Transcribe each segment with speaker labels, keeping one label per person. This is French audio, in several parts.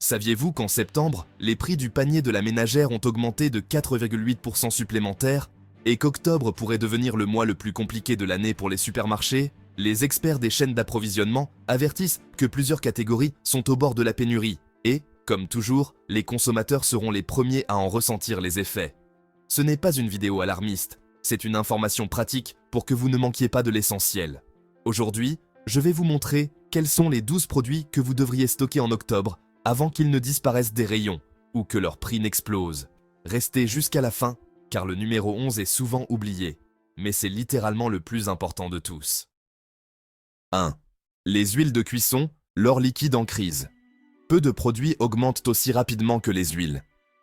Speaker 1: Saviez-vous qu'en septembre, les prix du panier de la ménagère ont augmenté de 4,8% supplémentaires et qu'octobre pourrait devenir le mois le plus compliqué de l'année pour les supermarchés? Les experts des chaînes d'approvisionnement avertissent que plusieurs catégories sont au bord de la pénurie et, comme toujours, les consommateurs seront les premiers à en ressentir les effets. Ce n'est pas une vidéo alarmiste, c'est une information pratique pour que vous ne manquiez pas de l'essentiel. Aujourd'hui, je vais vous montrer quels sont les 12 produits que vous devriez stocker en octobre avant qu'ils ne disparaissent des rayons ou que leur prix n'explose. Restez jusqu'à la fin, car le numéro 11 est souvent oublié, mais c'est littéralement le plus important de tous. 1. Les huiles de cuisson, l'or liquide en crise. Peu de produits augmentent aussi rapidement que les huiles.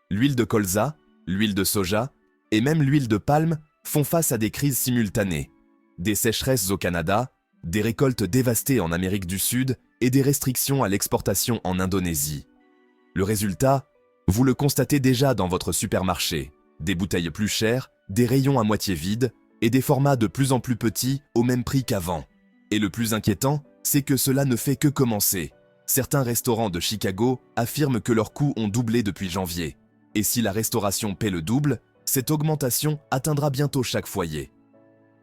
Speaker 1: L'huile de colza, l'huile de soja et même l'huile de palme font face à des crises simultanées. Des sécheresses au Canada, des récoltes dévastées en Amérique du Sud et des restrictions à l'exportation en Indonésie. Le résultat, vous le constatez déjà dans votre supermarché. Des bouteilles plus chères, des rayons à moitié vides et des formats de plus en plus petits au même prix qu'avant. Et le plus inquiétant, c'est que cela ne fait que commencer. Certains restaurants de Chicago affirment que leurs coûts ont doublé depuis janvier. Et si la restauration paie le double, cette augmentation atteindra bientôt chaque foyer.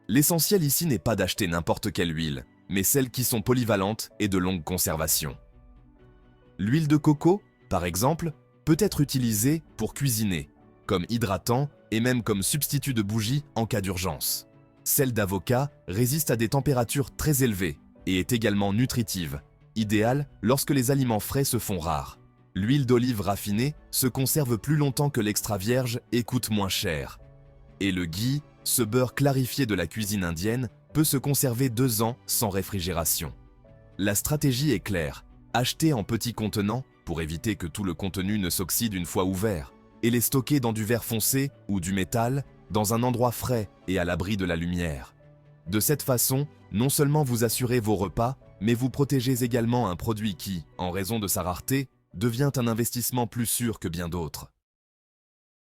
Speaker 1: L'essentiel ici n'est pas d'acheter n'importe quelle huile, mais celles qui sont polyvalentes et de longue conservation. L'huile de coco, par exemple, peut être utilisée pour cuisiner, comme hydratant et même comme substitut de bougie en cas d'urgence. Celle d'avocat résiste à des températures très élevées et est également nutritive, idéale lorsque les aliments frais se font rares. L'huile d'olive raffinée se conserve plus longtemps que l'extra vierge et coûte moins cher. Et le ghee, ce beurre clarifié de la cuisine indienne, peut se conserver 2 ans sans réfrigération. La stratégie est claire, acheter en petits contenants pour éviter que tout le contenu ne s'oxyde une fois ouvert, et les stocker dans du verre foncé ou du métal, dans un endroit frais et à l'abri de la lumière. De cette façon, non seulement vous assurez vos repas, mais vous protégez également un produit qui, en raison de sa rareté, devient un investissement plus sûr que bien d'autres.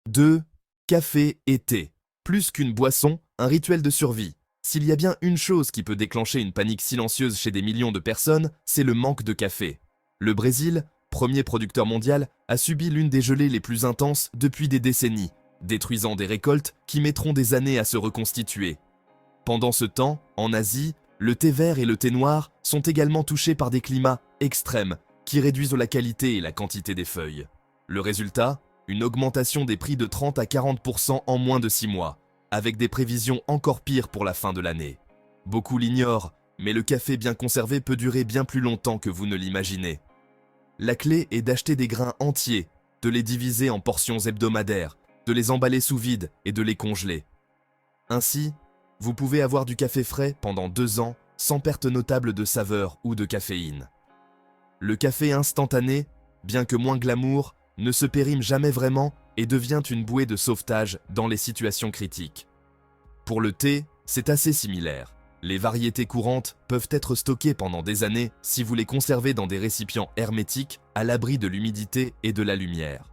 Speaker 1: 2. Café et thé. Plus qu'une boisson, un rituel de survie. S'il y a bien une chose qui peut déclencher une panique silencieuse chez des millions de personnes, c'est le manque de café. Le Brésil, premier producteur mondial, a subi l'une des gelées les plus intenses depuis des décennies, détruisant des récoltes qui mettront des années à se reconstituer. Pendant ce temps, en Asie, le thé vert et le thé noir sont également touchés par des climats extrêmes qui réduisent la qualité et la quantité des feuilles. Le résultat, une augmentation des prix de 30 à 40% en moins de 6 mois, avec des prévisions encore pires pour la fin de l'année. Beaucoup l'ignorent, mais le café bien conservé peut durer bien plus longtemps que vous ne l'imaginez. La clé est d'acheter des grains entiers, de les diviser en portions hebdomadaires, de les emballer sous vide et de les congeler. Ainsi, vous pouvez avoir du café frais pendant 2 ans sans perte notable de saveur ou de caféine. Le café instantané, bien que moins glamour, ne se périme jamais vraiment et devient une bouée de sauvetage dans les situations critiques. Pour le thé, c'est assez similaire. Les variétés courantes peuvent être stockées pendant des années si vous les conservez dans des récipients hermétiques à l'abri de l'humidité et de la lumière.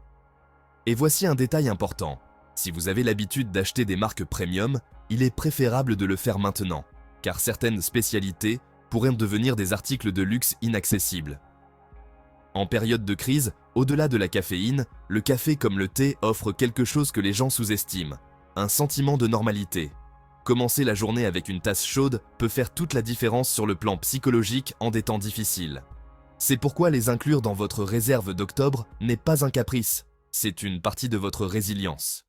Speaker 1: Et voici un détail important. Si vous avez l'habitude d'acheter des marques premium, il est préférable de le faire maintenant, car certaines spécialités pourraient devenir des articles de luxe inaccessibles. En période de crise, au-delà de la caféine, le café comme le thé offre quelque chose que les gens sous-estiment, un sentiment de normalité. Commencer la journée avec une tasse chaude peut faire toute la différence sur le plan psychologique en des temps difficiles. C'est pourquoi les inclure dans votre réserve d'octobre n'est pas un caprice, c'est une partie de votre résilience.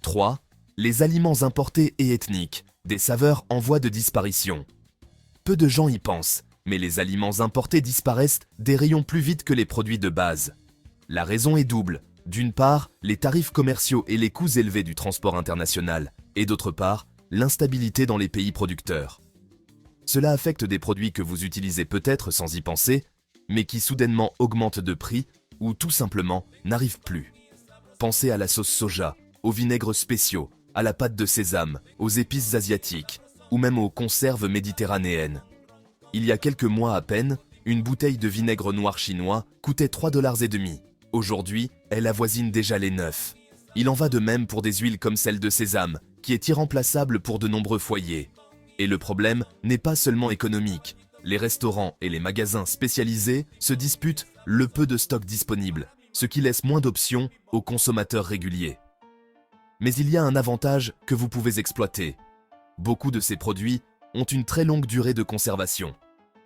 Speaker 1: 3. Les aliments importés et ethniques, des saveurs en voie de disparition. Peu de gens y pensent, mais les aliments importés disparaissent des rayons plus vite que les produits de base. La raison est double. D'une part, les tarifs commerciaux et les coûts élevés du transport international, et d'autre part, l'instabilité dans les pays producteurs. Cela affecte des produits que vous utilisez peut-être sans y penser, mais qui soudainement augmentent de prix ou tout simplement n'arrivent plus. Pensez à la sauce soja, aux vinaigres spéciaux, à la pâte de sésame, aux épices asiatiques, ou même aux conserves méditerranéennes. Il y a quelques mois à peine, une bouteille de vinaigre noir chinois coûtait 3,5 $. Aujourd'hui, elle avoisine déjà les 9. Il en va de même pour des huiles comme celle de sésame, qui est irremplaçable pour de nombreux foyers. Et le problème n'est pas seulement économique. Les restaurants et les magasins spécialisés se disputent le peu de stock disponible, ce qui laisse moins d'options aux consommateurs réguliers. Mais il y a un avantage que vous pouvez exploiter. Beaucoup de ces produits ont une très longue durée de conservation.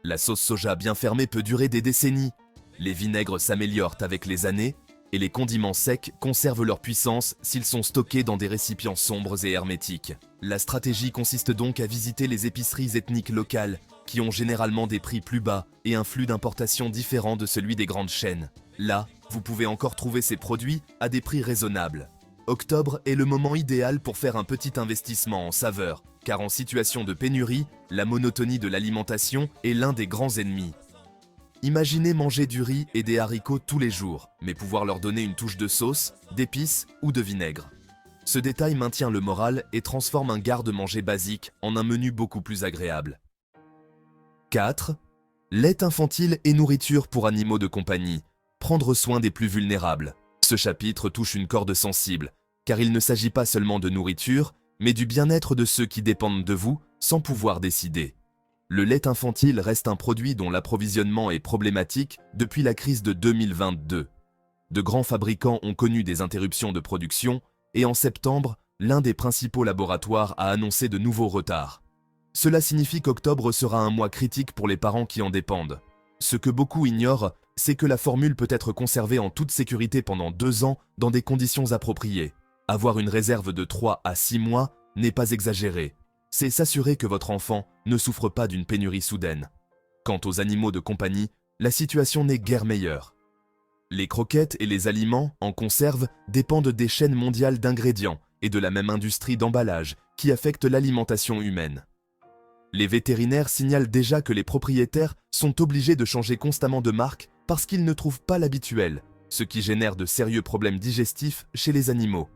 Speaker 1: La sauce soja bien fermée peut durer des décennies. Les vinaigres s'améliorent avec les années et les condiments secs conservent leur puissance s'ils sont stockés dans des récipients sombres et hermétiques. La stratégie consiste donc à visiter les épiceries ethniques locales qui ont généralement des prix plus bas et un flux d'importation différent de celui des grandes chaînes. Là, vous pouvez encore trouver ces produits à des prix raisonnables. Octobre est le moment idéal pour faire un petit investissement en saveur, car en situation de pénurie, la monotonie de l'alimentation est l'un des grands ennemis. Imaginez manger du riz et des haricots tous les jours, mais pouvoir leur donner une touche de sauce, d'épices ou de vinaigre. Ce détail maintient le moral et transforme un garde-manger basique en un menu beaucoup plus agréable. 4. Lait infantile et nourriture pour animaux de compagnie. Prendre soin des plus vulnérables. Ce chapitre touche une corde sensible, car il ne s'agit pas seulement de nourriture, mais du bien-être de ceux qui dépendent de vous sans pouvoir décider. Le lait infantile reste un produit dont l'approvisionnement est problématique depuis la crise de 2022. De grands fabricants ont connu des interruptions de production et en septembre, l'un des principaux laboratoires a annoncé de nouveaux retards. Cela signifie qu'octobre sera un mois critique pour les parents qui en dépendent. Ce que beaucoup ignorent, c'est que la formule peut être conservée en toute sécurité pendant 2 ans dans des conditions appropriées. Avoir une réserve de 3 à 6 mois n'est pas exagéré. C'est s'assurer que votre enfant ne souffre pas d'une pénurie soudaine. Quant aux animaux de compagnie, la situation n'est guère meilleure. Les croquettes et les aliments en conserve dépendent des chaînes mondiales d'ingrédients et de la même industrie d'emballage qui affecte l'alimentation humaine. Les vétérinaires signalent déjà que les propriétaires sont obligés de changer constamment de marque parce qu'ils ne trouvent pas l'habituel, ce qui génère de sérieux problèmes digestifs chez les animaux.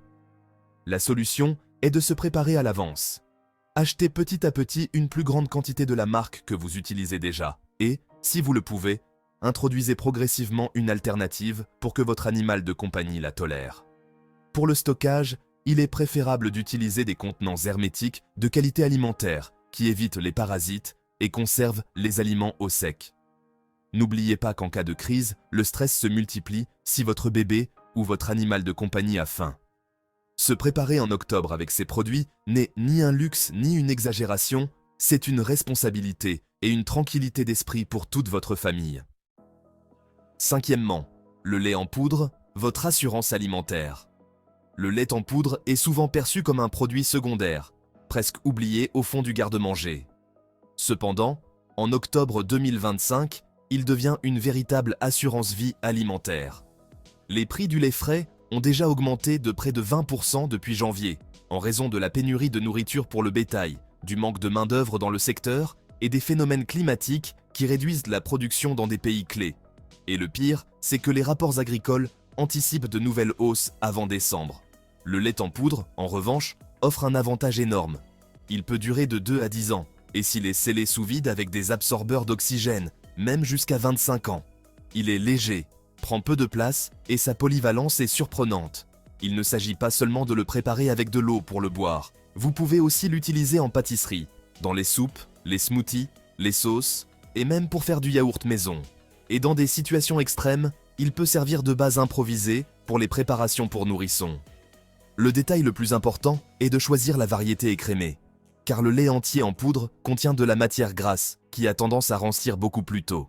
Speaker 1: La solution est de se préparer à l'avance. Achetez petit à petit une plus grande quantité de la marque que vous utilisez déjà et, si vous le pouvez, introduisez progressivement une alternative pour que votre animal de compagnie la tolère. Pour le stockage, il est préférable d'utiliser des contenants hermétiques de qualité alimentaire qui évitent les parasites et conservent les aliments au sec. N'oubliez pas qu'en cas de crise, le stress se multiplie si votre bébé ou votre animal de compagnie a faim. Se préparer en octobre avec ces produits n'est ni un luxe ni une exagération, c'est une responsabilité et une tranquillité d'esprit pour toute votre famille. 5e, le lait en poudre, votre assurance alimentaire. Le lait en poudre est souvent perçu comme un produit secondaire, presque oublié au fond du garde-manger. Cependant, en octobre 2025, il devient une véritable assurance-vie alimentaire. Les prix du lait frais ont déjà augmenté de près de 20% depuis janvier, en raison de la pénurie de nourriture pour le bétail, du manque de main-d'œuvre dans le secteur et des phénomènes climatiques qui réduisent la production dans des pays clés. Et le pire, c'est que les rapports agricoles anticipent de nouvelles hausses avant décembre. Le lait en poudre, en revanche, offre un avantage énorme. Il peut durer de 2 à 10 ans, et s'il est scellé sous vide avec des absorbeurs d'oxygène, même jusqu'à 25 ans. Il est léger, prend peu de place et sa polyvalence est surprenante. Il ne s'agit pas seulement de le préparer avec de l'eau pour le boire. Vous pouvez aussi l'utiliser en pâtisserie, dans les soupes, les smoothies, les sauces et même pour faire du yaourt maison. Et dans des situations extrêmes, il peut servir de base improvisée pour les préparations pour nourrissons. Le détail le plus important est de choisir la variété écrémée, car le lait entier en poudre contient de la matière grasse qui a tendance à rancir beaucoup plus tôt.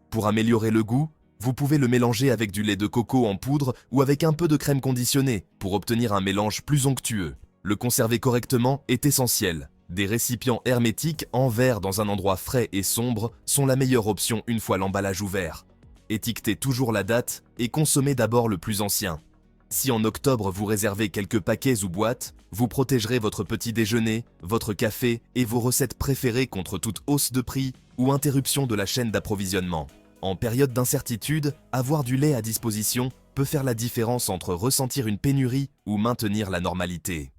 Speaker 1: Pour améliorer le goût, vous pouvez le mélanger avec du lait de coco en poudre ou avec un peu de crème conditionnée pour obtenir un mélange plus onctueux. Le conserver correctement est essentiel. Des récipients hermétiques en verre dans un endroit frais et sombre sont la meilleure option une fois l'emballage ouvert. Étiquetez toujours la date et consommez d'abord le plus ancien. Si en octobre vous réservez quelques paquets ou boîtes, vous protégerez votre petit déjeuner, votre café et vos recettes préférées contre toute hausse de prix ou interruption de la chaîne d'approvisionnement. En période d'incertitude, avoir du lait à disposition peut faire la différence entre ressentir une pénurie ou maintenir la normalité.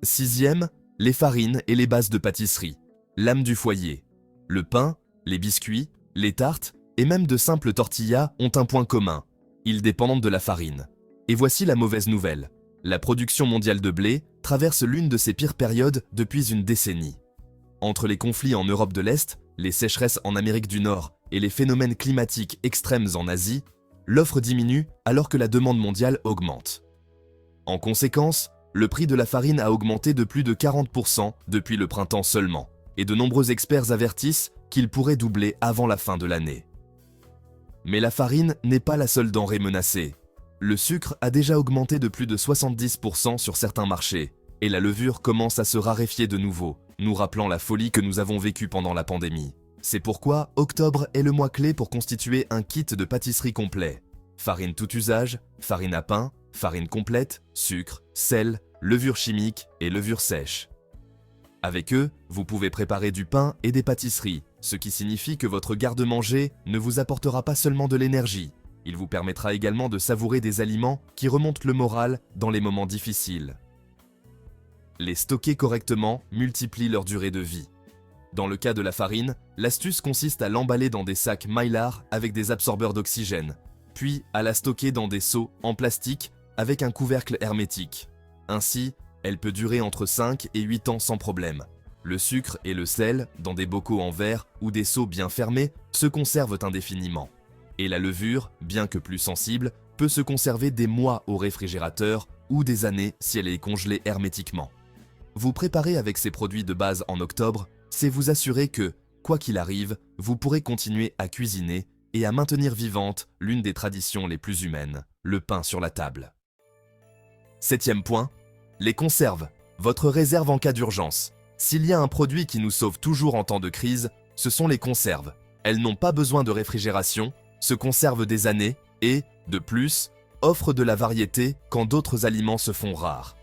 Speaker 1: 6e, les farines et les bases de pâtisserie. L'âme du foyer. Le pain, les biscuits, les tartes et même de simples tortillas ont un point commun. Ils dépendent de la farine. Et voici la mauvaise nouvelle. La production mondiale de blé traverse l'une de ses pires périodes depuis une décennie. Entre les conflits en Europe de l'Est les sécheresses en Amérique du Nord et les phénomènes climatiques extrêmes en Asie, l'offre diminue alors que la demande mondiale augmente. En conséquence, le prix de la farine a augmenté de plus de 40% depuis le printemps seulement, et de nombreux experts avertissent qu'il pourrait doubler avant la fin de l'année. Mais la farine n'est pas la seule denrée menacée. Le sucre a déjà augmenté de plus de 70% sur certains marchés, et la levure commence à se raréfier de nouveau, nous rappelant la folie que nous avons vécue pendant la pandémie. C'est pourquoi octobre est le mois clé pour constituer un kit de pâtisserie complet. Farine tout usage, farine à pain, farine complète, sucre, sel, levure chimique et levure sèche. Avec eux, vous pouvez préparer du pain et des pâtisseries, ce qui signifie que votre garde-manger ne vous apportera pas seulement de l'énergie, il vous permettra également de savourer des aliments qui remontent le moral dans les moments difficiles. Les stocker correctement multiplie leur durée de vie. Dans le cas de la farine, l'astuce consiste à l'emballer dans des sacs Mylar avec des absorbeurs d'oxygène, puis à la stocker dans des seaux en plastique avec un couvercle hermétique. Ainsi, elle peut durer entre 5 et 8 ans sans problème. Le sucre et le sel, dans des bocaux en verre ou des seaux bien fermés, se conservent indéfiniment. Et la levure, bien que plus sensible, peut se conserver des mois au réfrigérateur ou des années si elle est congelée hermétiquement. Vous préparer avec ces produits de base en octobre, c'est vous assurer que, quoi qu'il arrive, vous pourrez continuer à cuisiner et à maintenir vivante l'une des traditions les plus humaines, le pain sur la table. 7e point, les conserves, votre réserve en cas d'urgence. S'il y a un produit qui nous sauve toujours en temps de crise, ce sont les conserves. Elles n'ont pas besoin de réfrigération, se conservent des années et, de plus, offrent de la variété quand d'autres aliments se font rares.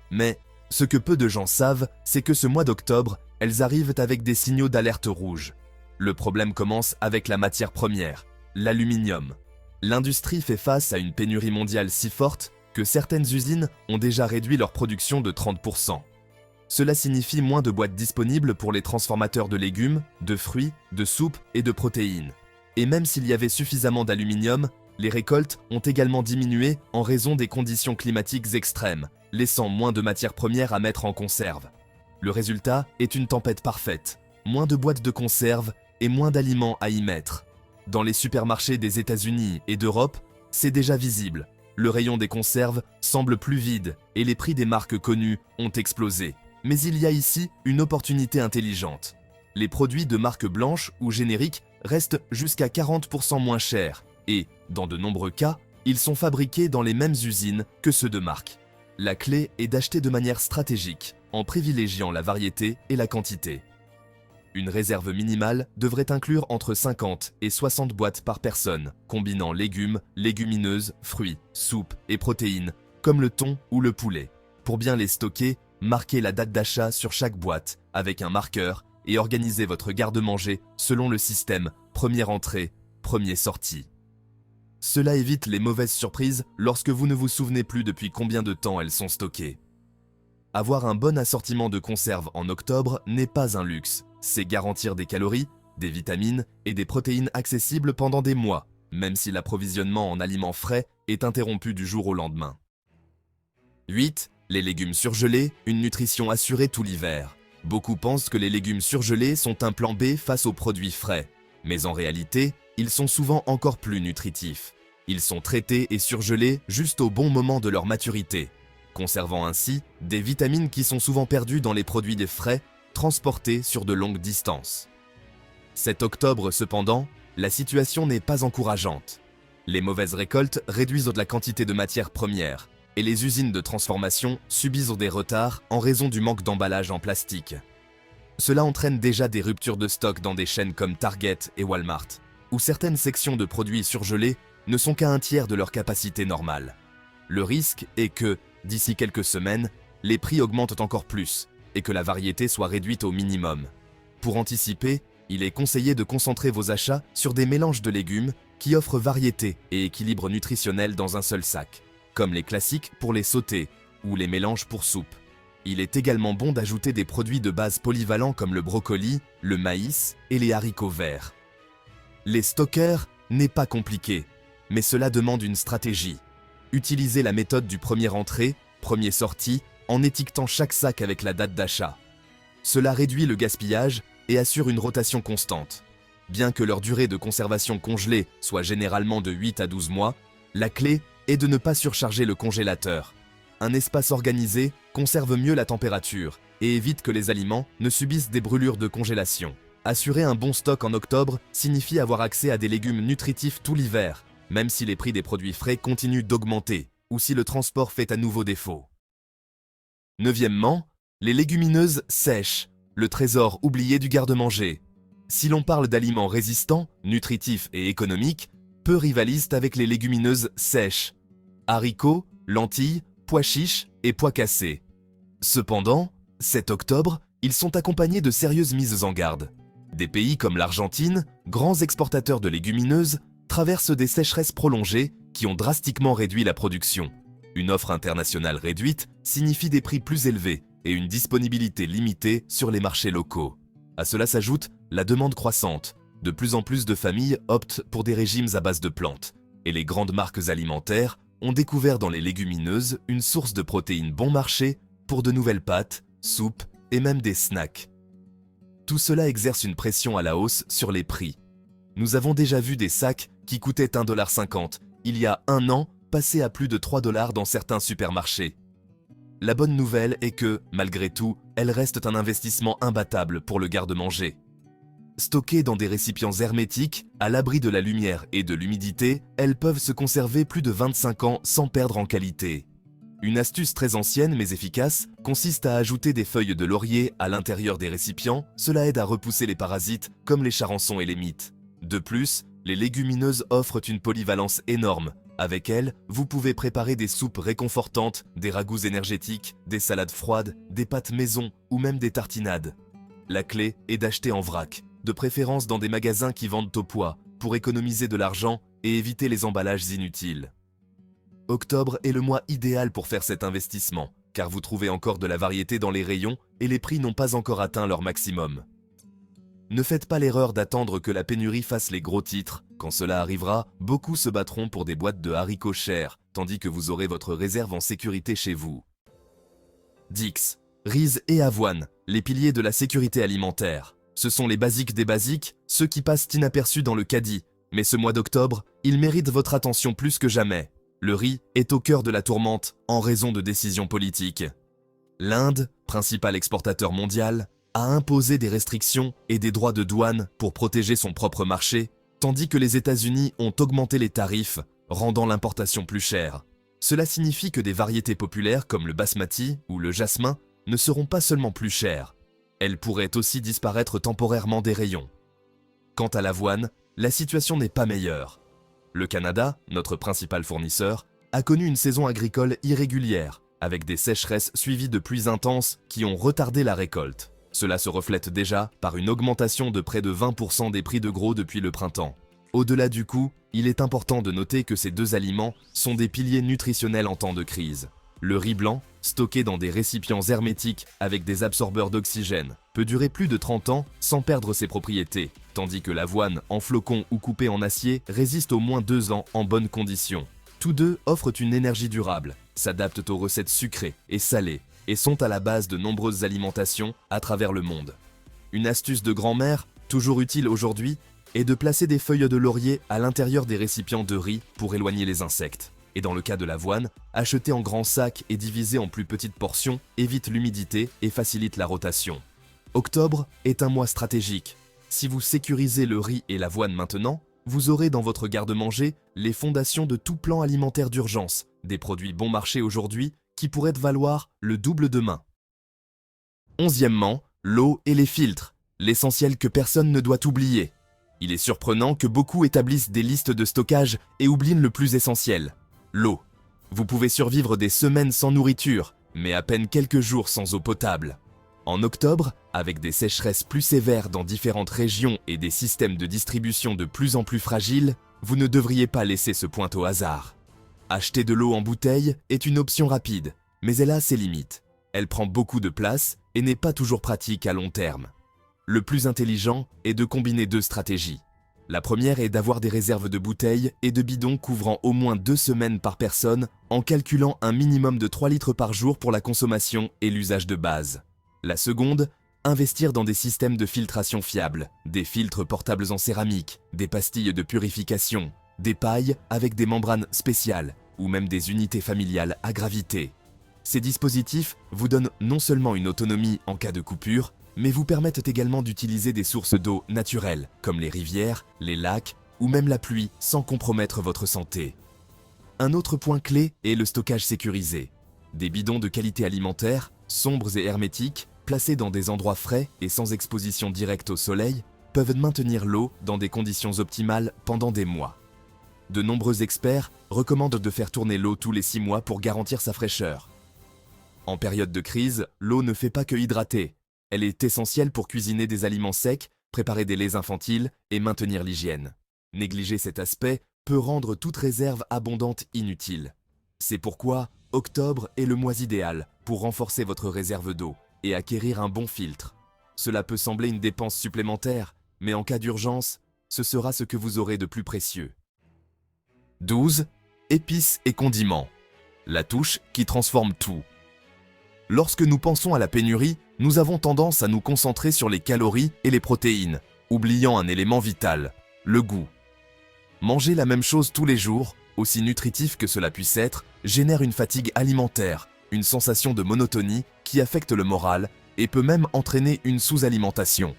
Speaker 1: Mais, ce que peu de gens savent, c'est que ce mois d'octobre, elles arrivent avec des signaux d'alerte rouge. Le problème commence avec la matière première, l'aluminium. L'industrie fait face à une pénurie mondiale si forte que certaines usines ont déjà réduit leur production de 30%. Cela signifie moins de boîtes disponibles pour les transformateurs de légumes, de fruits, de soupes et de protéines. Et même s'il y avait suffisamment d'aluminium, les récoltes ont également diminué en raison des conditions climatiques extrêmes, laissant moins de matières premières à mettre en conserve. Le résultat est une tempête parfaite, moins de boîtes de conserve et moins d'aliments à y mettre. Dans les supermarchés des États-Unis et d'Europe, c'est déjà visible. Le rayon des conserves semble plus vide et les prix des marques connues ont explosé. Mais il y a ici une opportunité intelligente. Les produits de marque blanche ou génériques restent jusqu'à 40% moins chers et, dans de nombreux cas, ils sont fabriqués dans les mêmes usines que ceux de marque. La clé est d'acheter de manière stratégique, en privilégiant la variété et la quantité. Une réserve minimale devrait inclure entre 50 et 60 boîtes par personne, combinant légumes, légumineuses, fruits, soupes et protéines, comme le thon ou le poulet. Pour bien les stocker, marquez la date d'achat sur chaque boîte avec un marqueur et organisez votre garde-manger selon le système première entrée, premier sortie. Cela évite les mauvaises surprises lorsque vous ne vous souvenez plus depuis combien de temps elles sont stockées. Avoir un bon assortiment de conserves en octobre n'est pas un luxe, c'est garantir des calories, des vitamines et des protéines accessibles pendant des mois, même si l'approvisionnement en aliments frais est interrompu du jour au lendemain. 8. Les légumes surgelés, une nutrition assurée tout l'hiver. Beaucoup pensent que les légumes surgelés sont un plan B face aux produits frais, mais en réalité, ils sont souvent encore plus nutritifs. Ils sont traités et surgelés juste au bon moment de leur maturité, conservant ainsi des vitamines qui sont souvent perdues dans les produits des frais transportés sur de longues distances. Cet octobre, cependant, la situation n'est pas encourageante. Les mauvaises récoltes réduisent la quantité de matières premières et les usines de transformation subissent des retards en raison du manque d'emballage en plastique. Cela entraîne déjà des ruptures de stock dans des chaînes comme Target et Walmart, où certaines sections de produits surgelés ne sont qu'à un tiers de leur capacité normale. Le risque est que, d'ici quelques semaines, les prix augmentent encore plus et que la variété soit réduite au minimum. Pour anticiper, il est conseillé de concentrer vos achats sur des mélanges de légumes qui offrent variété et équilibre nutritionnel dans un seul sac, comme les classiques pour les sautés ou les mélanges pour soupe. Il est également bon d'ajouter des produits de base polyvalents comme le brocoli, le maïs et les haricots verts. Les stockers n'est pas compliqué, mais cela demande une stratégie. Utilisez la méthode du premier entrée, premier sorti, en étiquetant chaque sac avec la date d'achat. Cela réduit le gaspillage et assurent une rotation constante. Bien que leur durée de conservation congelée soit généralement de 8 à 12 mois, la clé est de ne pas surcharger le congélateur. Un espace organisé conserve mieux la température et évite que les aliments ne subissent des brûlures de congélation. Assurer un bon stock en octobre signifie avoir accès à des légumes nutritifs tout l'hiver, même si les prix des produits frais continuent d'augmenter ou si le transport fait à nouveau défaut. Neuvièmement, les légumineuses sèches, le trésor oublié du garde-manger. Si l'on parle d'aliments résistants, nutritifs et économiques, peu rivalisent avec les légumineuses sèches. Haricots, lentilles, pois chiches et pois cassés. Cependant, cet octobre, ils sont accompagnés de sérieuses mises en garde. Des pays comme l'Argentine, grands exportateurs de légumineuses, traversent des sécheresses prolongées qui ont drastiquement réduit la production. Une offre internationale réduite signifie des prix plus élevés et une disponibilité limitée sur les marchés locaux. À cela s'ajoute la demande croissante. De plus en plus de familles optent pour des régimes à base de plantes, et les grandes marques alimentaires ont découvert dans les légumineuses une source de protéines bon marché pour de nouvelles pâtes, soupes et même des snacks. Tout cela exerce une pression à la hausse sur les prix. Nous avons déjà vu des sacs qui coûtaient 1,50 $ il y a un an passer à plus de 3 $ dans certains supermarchés. La bonne nouvelle est que, malgré tout, elles restent un investissement imbattable pour le garde-manger. Stockées dans des récipients hermétiques, à l'abri de la lumière et de l'humidité, elles peuvent se conserver plus de 25 ans sans perdre en qualité. Une astuce très ancienne mais efficace consiste à ajouter des feuilles de laurier à l'intérieur des récipients, cela aide à repousser les parasites comme les charançons et les mites. De plus, les légumineuses offrent une polyvalence énorme. Avec elles, vous pouvez préparer des soupes réconfortantes, des ragoûts énergétiques, des salades froides, des pâtes maison ou même des tartinades. La clé est d'acheter en vrac, de préférence dans des magasins qui vendent au poids, pour économiser de l'argent et éviter les emballages inutiles. Octobre est le mois idéal pour faire cet investissement, car vous trouvez encore de la variété dans les rayons et les prix n'ont pas encore atteint leur maximum. Ne faites pas l'erreur d'attendre que la pénurie fasse les gros titres. Quand cela arrivera, beaucoup se battront pour des boîtes de haricots chers, tandis que vous aurez votre réserve en sécurité chez vous. Dix. Riz et avoine, les piliers de la sécurité alimentaire. Ce sont les basiques des basiques, ceux qui passent inaperçus dans le caddie. Mais ce mois d'octobre, ils méritent votre attention plus que jamais. Le riz est au cœur de la tourmente en raison de décisions politiques. L'Inde, principal exportateur mondial, a imposé des restrictions et des droits de douane pour protéger son propre marché, tandis que les États-Unis ont augmenté les tarifs, rendant l'importation plus chère. Cela signifie que des variétés populaires comme le basmati ou le jasmin ne seront pas seulement plus chères, elles pourraient aussi disparaître temporairement des rayons. Quant à l'avoine, la situation n'est pas meilleure. Le Canada, notre principal fournisseur, a connu une saison agricole irrégulière, avec des sécheresses suivies de pluies intenses qui ont retardé la récolte. Cela se reflète déjà par une augmentation de près de 20% des prix de gros depuis le printemps. Au-delà du coût, il est important de noter que ces deux aliments sont des piliers nutritionnels en temps de crise. Le riz blanc, stocké dans des récipients hermétiques avec des absorbeurs d'oxygène, peut durer plus de 30 ans sans perdre ses propriétés, tandis que l'avoine en flocons ou coupée en acier résiste au moins 2 ans en bonnes conditions. Tous deux offrent une énergie durable, s'adaptent aux recettes sucrées et salées, et sont à la base de nombreuses alimentations à travers le monde. Une astuce de grand-mère, toujours utile aujourd'hui, est de placer des feuilles de laurier à l'intérieur des récipients de riz pour éloigner les insectes. Et dans le cas de l'avoine, acheter en grands sacs et diviser en plus petites portions évite l'humidité et facilite la rotation. Octobre est un mois stratégique. Si vous sécurisez le riz et l'avoine maintenant, vous aurez dans votre garde-manger les fondations de tout plan alimentaire d'urgence, des produits bon marché aujourd'hui qui pourraient valoir le double demain. 11e, l'eau et les filtres, l'essentiel que personne ne doit oublier. Il est surprenant que beaucoup établissent des listes de stockage et oublient le plus essentiel, l'eau. Vous pouvez survivre des semaines sans nourriture, mais à peine quelques jours sans eau potable. En octobre, avec des sécheresses plus sévères dans différentes régions et des systèmes de distribution de plus en plus fragiles, vous ne devriez pas laisser ce point au hasard. Acheter de l'eau en bouteille est une option rapide, mais elle a ses limites. Elle prend beaucoup de place et n'est pas toujours pratique à long terme. Le plus intelligent est de combiner deux stratégies. La première est d'avoir des réserves de bouteilles et de bidons couvrant au moins 2 semaines par personne en calculant un minimum de 3 litres par jour pour la consommation et l'usage de base. La seconde Investir dans des systèmes de filtration fiables, des filtres portables en céramique, des pastilles de purification, des pailles avec des membranes spéciales ou même des unités familiales à gravité. Ces dispositifs vous donnent non seulement une autonomie en cas de coupure, mais vous permettent également d'utiliser des sources d'eau naturelles, comme les rivières, les lacs ou même la pluie, sans compromettre votre santé. Un autre point clé est le stockage sécurisé. Des bidons de qualité alimentaire, sombres et hermétiques, placés dans des endroits frais et sans exposition directe au soleil, peuvent maintenir l'eau dans des conditions optimales pendant des mois. De nombreux experts recommandent de faire tourner l'eau tous les 6 mois pour garantir sa fraîcheur. En période de crise, l'eau ne fait pas que hydrater. Elle est essentielle pour cuisiner des aliments secs, préparer des laits infantiles et maintenir l'hygiène. Négliger cet aspect peut rendre toute réserve abondante inutile. C'est pourquoi octobre est le mois idéal pour renforcer votre réserve d'eau et acquérir un bon filtre. Cela peut sembler une dépense supplémentaire, mais en cas d'urgence, ce sera ce que vous aurez de plus précieux. 12. Épices et condiments. La touche qui transforme tout. Lorsque nous pensons à la pénurie, nous avons tendance à nous concentrer sur les calories et les protéines, oubliant un élément vital, le goût. Manger la même chose tous les jours, aussi nutritif que cela puisse être, génère une fatigue alimentaire, une sensation de monotonie qui affecte le moral et peut même entraîner une sous-alimentation.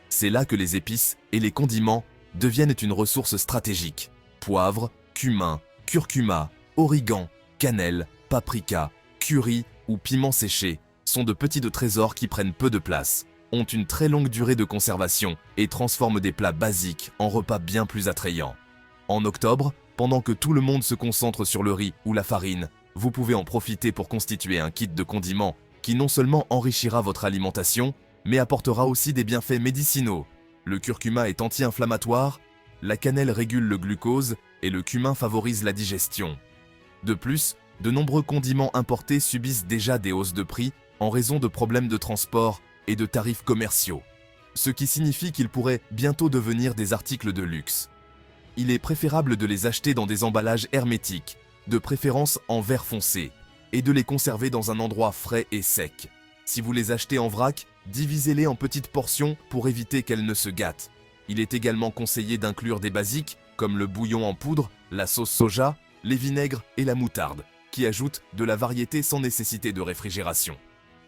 Speaker 1: C'est là que les épices et les condiments deviennent une ressource stratégique. Poivre, cumin, curcuma, origan, cannelle, paprika, curry ou piment séché sont de petits trésors qui prennent peu de place, ont une très longue durée de conservation et transforment des plats basiques en repas bien plus attrayants. En octobre, pendant que tout le monde se concentre sur le riz ou la farine, vous pouvez en profiter pour constituer un kit de condiments qui non seulement enrichira votre alimentation, mais apportera aussi des bienfaits médicinaux. Le curcuma est anti-inflammatoire, la cannelle régule le glucose et le cumin favorise la digestion. De plus, de nombreux condiments importés subissent déjà des hausses de prix en raison de problèmes de transport et de tarifs commerciaux, ce qui signifie qu'ils pourraient bientôt devenir des articles de luxe. Il est préférable de les acheter dans des emballages hermétiques, de préférence en verre foncé, et de les conserver dans un endroit frais et sec. Si vous les achetez en vrac, divisez-les en petites portions pour éviter qu'elles ne se gâtent. Il est également conseillé d'inclure des basiques comme le bouillon en poudre, la sauce soja, les vinaigres et la moutarde, qui ajoutent de la variété sans nécessité de réfrigération.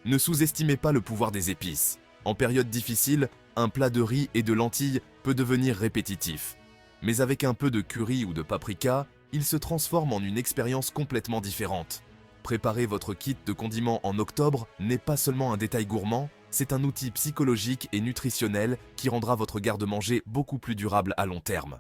Speaker 1: Ne sous-estimez pas le pouvoir des épices. En période difficile, un plat de riz et de lentilles peut devenir répétitif. Mais avec un peu de curry ou de paprika, il se transforme en une expérience complètement différente. Préparer votre kit de condiments en octobre n'est pas seulement un détail gourmand, c'est un outil psychologique et nutritionnel qui rendra votre garde-manger beaucoup plus durable à long terme.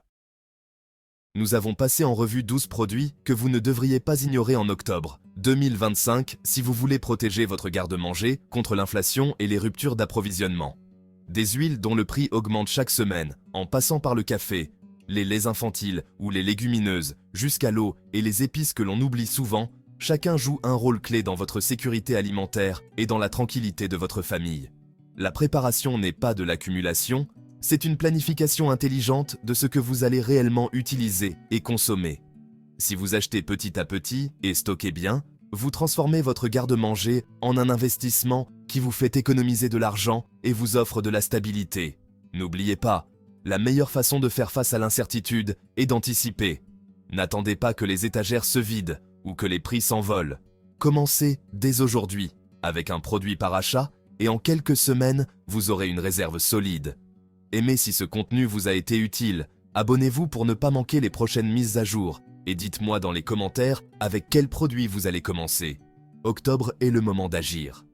Speaker 1: Nous avons passé en revue 12 produits que vous ne devriez pas ignorer en octobre 2025 si vous voulez protéger votre garde-manger contre l'inflation et les ruptures d'approvisionnement. Des huiles dont le prix augmente chaque semaine, en passant par le café, les laits infantiles ou les légumineuses, jusqu'à l'eau et les épices que l'on oublie souvent, chacun joue un rôle clé dans votre sécurité alimentaire et dans la tranquillité de votre famille. La préparation n'est pas de l'accumulation, c'est une planification intelligente de ce que vous allez réellement utiliser et consommer. Si vous achetez petit à petit et stockez bien, vous transformez votre garde-manger en un investissement qui vous fait économiser de l'argent et vous offre de la stabilité. N'oubliez pas, la meilleure façon de faire face à l'incertitude est d'anticiper. N'attendez pas que les étagères se vident ou que les prix s'envolent. Commencez dès aujourd'hui avec un produit par achat et en quelques semaines, vous aurez une réserve solide. Aimez si ce contenu vous a été utile, abonnez-vous pour ne pas manquer les prochaines mises à jour et dites-moi dans les commentaires avec quel produit vous allez commencer. Octobre est le moment d'agir.